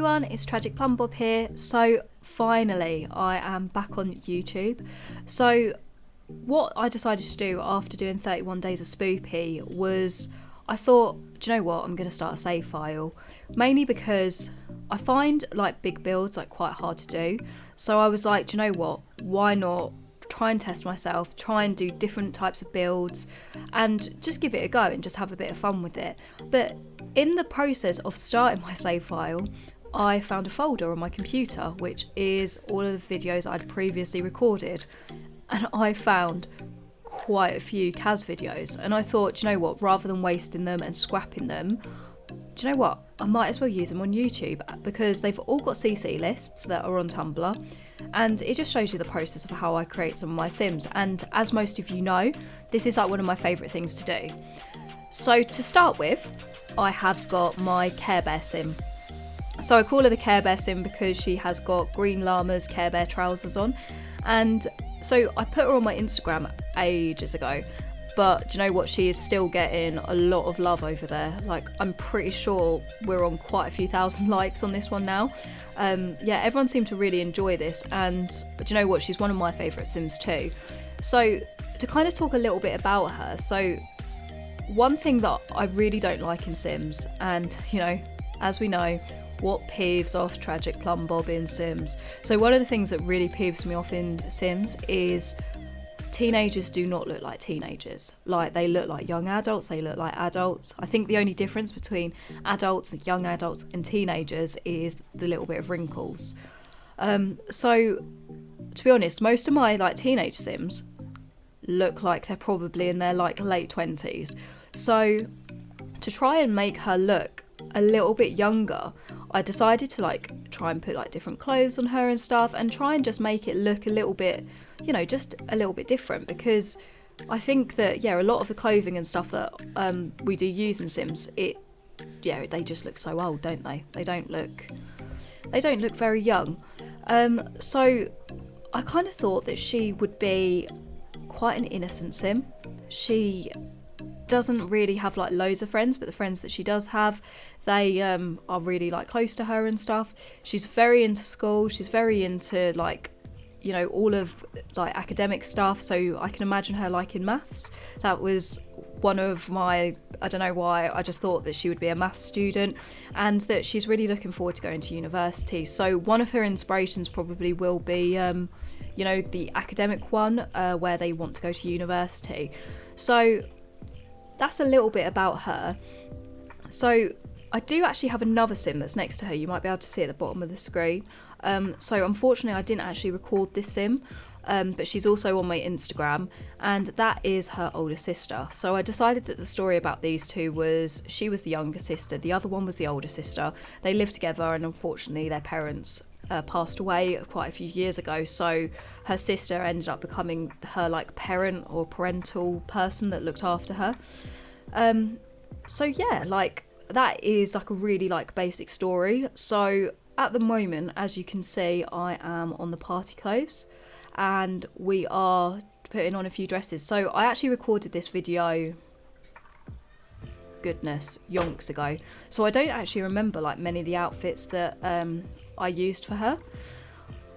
everyone, it's TragicPlumbob here. So finally I am back on YouTube. So what I decided to do after doing 31 days of Spoopy was I thought, do you know what, I'm going to start a save file, mainly because I find like big builds like quite hard to do. So I was like, do you know what, why not try and test myself, try and do different types of builds and just give it a go and just have a bit of fun with it. But in the process of starting my save file, I found a folder on my computer which is all of the videos I'd previously recorded, and I found quite a few CAS videos, and I thought, do you know what, rather than wasting them and scrapping them, do you know what, I might as well use them on YouTube, because they've all got CC lists that are on Tumblr, and it just shows you the process of how I create some of my Sims. And as most of you know, this is like one of my favourite things to do. So to start with, I have got my CAREBEAR sim. So I call her the CAREBEAR sim because she has got green llamas CAREBEAR trousers on, and so I put her on my Instagram ages ago, but do you know what, she is still getting a lot of love over there. Like, I'm pretty sure we're on quite a few thousand likes on this one now. Yeah, everyone seemed to really enjoy this, and do you know what, she's one of my favourite Sims too. So to kind of talk a little bit about her, so one thing that I really don't like in Sims, and you know, as we know, what peeves off TragicPlumbob in Sims. So one of the things that really peeves me off in Sims is teenagers do not look like teenagers. Like, they look like young adults, they look like adults. I think the only difference between adults and young adults and teenagers is the little bit of wrinkles. So to be honest, most of my like teenage Sims look like they're probably in their like late 20s. So to try and make her look a little bit younger, I decided to like try and put like different clothes on her and stuff, and try and just make it look a little bit, you know, just a little bit different, because I think that, yeah, a lot of the clothing and stuff that we do use in Sims, they just look so old, don't they? They don't look very young. So I kind of thought that she would be quite an innocent Sim. She doesn't really have like loads of friends, but the friends that she does have, they are really like close to her and stuff. She's very into school, she's very into like, you know, all of like academic stuff, so I can imagine her liking maths. That was one of my, I don't know why, I just thought that she would be a maths student, and that she's really looking forward to going to university. So one of her inspirations probably will be you know, the academic one, where they want to go to university. So that's a little bit about her. So I do actually have another Sim that's next to her. You might be able to see at the bottom of the screen. So unfortunately I didn't actually record this Sim, but she's also on my Instagram, and that is her older sister. So I decided that the story about these two was, she was the younger sister, the other one was the older sister. They lived together, and unfortunately their parents passed away quite a few years ago, so her sister ended up becoming her like parent or parental person that looked after her. So yeah, like that is like a really like basic story. So at the moment, as you can see, I am on the party clothes and we are putting on a few dresses. So I actually recorded this video, goodness, yonks ago, so I don't actually remember like many of the outfits that I used for her.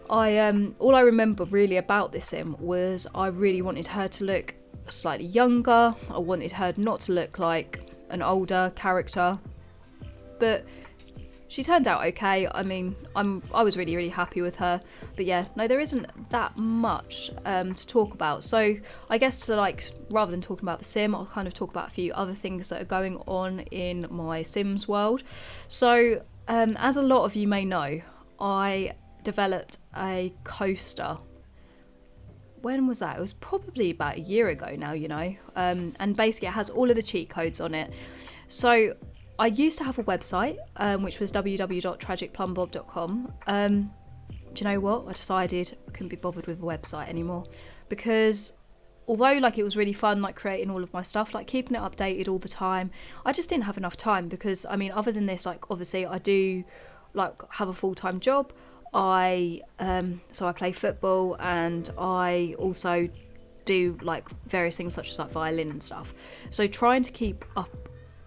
All I remember really about this Sim was I really wanted her to look slightly younger. I wanted her not to look like an older character, but she turned out okay. I mean, I was really, really happy with her. But yeah, no, there isn't that much to talk about. So I guess to like, rather than talking about the Sim, I'll kind of talk about a few other things that are going on in my Sims world. So as a lot of you may know, I developed a coaster. When was that? It was probably about a year ago now, you know. And basically it has all of the cheat codes on it. So I used to have a website, which was www.tragicplumbob.com. Do you know what? I decided I couldn't be bothered with a website anymore, because although like it was really fun, like creating all of my stuff, like keeping it updated all the time, I just didn't have enough time. Because I mean, other than this, like obviously I do like have a full-time job. So I play football, and I also do like various things such as like violin and stuff. So trying to keep up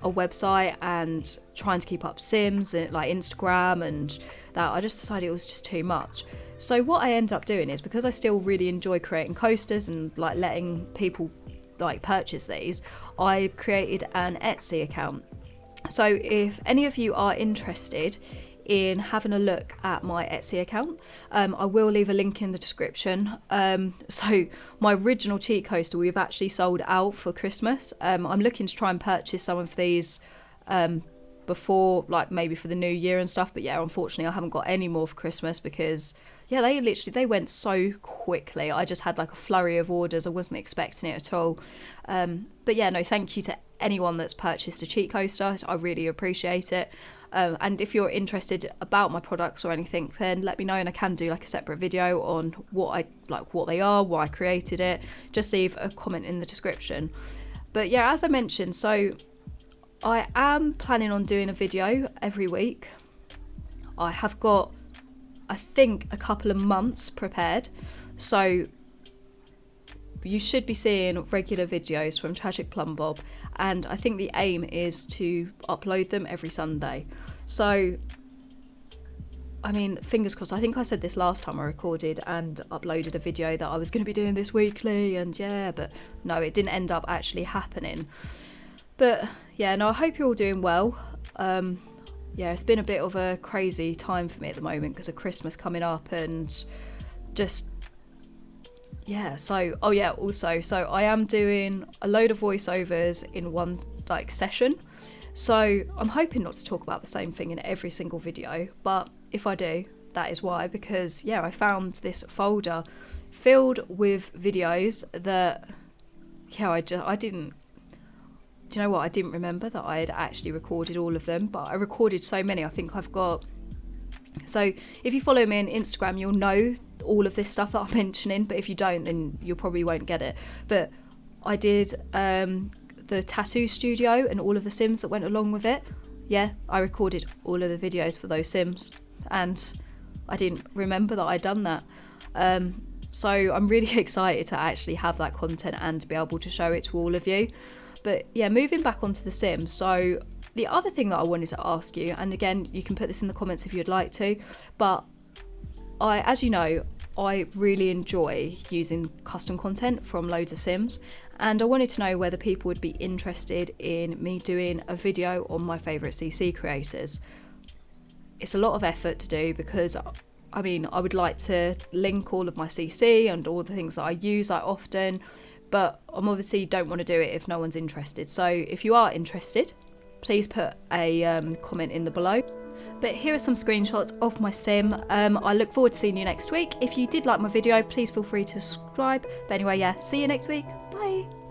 a website and trying to keep up Sims and like Instagram and that, I just decided it was just too much. So what I ended up doing is, because I still really enjoy creating coasters and like letting people like purchase these, I created an Etsy account. So if any of you are interested in having a look at my Etsy account, I will leave a link in the description. So my original cheat coaster, we've actually sold out for Christmas. I'm looking to try and purchase some of these before, like maybe for the new year and stuff, but yeah, unfortunately I haven't got any more for Christmas because yeah, they went so quickly. I just had like a flurry of orders. I wasn't expecting it at all. But yeah, no, thank you to anyone that's purchased a cheat coaster. I really appreciate it. And if you're interested about my products or anything, then let me know and I can do like a separate video on what they are, why I created it. Just leave a comment in the description. But yeah, as I mentioned, so I am planning on doing a video every week. I have got, I think, a couple of months prepared, so you should be seeing regular videos from TragicPlumbob, and I think the aim is to upload them every Sunday. So I mean, fingers crossed. I think I said this last time I recorded and uploaded a video that I was going to be doing this weekly, and yeah, but no, it didn't end up actually happening. But yeah, no, I hope you're all doing well. Yeah, it's been a bit of a crazy time for me at the moment because of Christmas coming up and just, yeah. So, oh yeah, also, so I am doing a load of voiceovers in one like session. So I'm hoping not to talk about the same thing in every single video, but if I do, that is why, because yeah, I found this folder filled with videos that, yeah, I didn't, do you know what, I didn't remember that I had actually recorded all of them, but I recorded so many. I think I've got, so if you follow me on Instagram, you'll know all of this stuff that I'm mentioning, but if you don't, then you probably won't get it. But I did the tattoo studio and all of the Sims that went along with it. Yeah, I recorded all of the videos for those Sims and I didn't remember that I'd done that. So I'm really excited to actually have that content and to be able to show it to all of you. But yeah, moving back onto the Sims. So the other thing that I wanted to ask you, and again, you can put this in the comments if you'd like to, but as you know, I really enjoy using custom content from loads of Sims, and I wanted to know whether people would be interested in me doing a video on my favourite CC creators. It's a lot of effort to do because, I mean, I would like to link all of my CC and all the things that I use like often, but I obviously don't want to do it if no one's interested. So if you are interested, please put a comment in the below. But here are some screenshots of my sim. I look forward to seeing you next week. If you did like my video, please feel free to subscribe. But anyway, yeah, see you next week. Bye.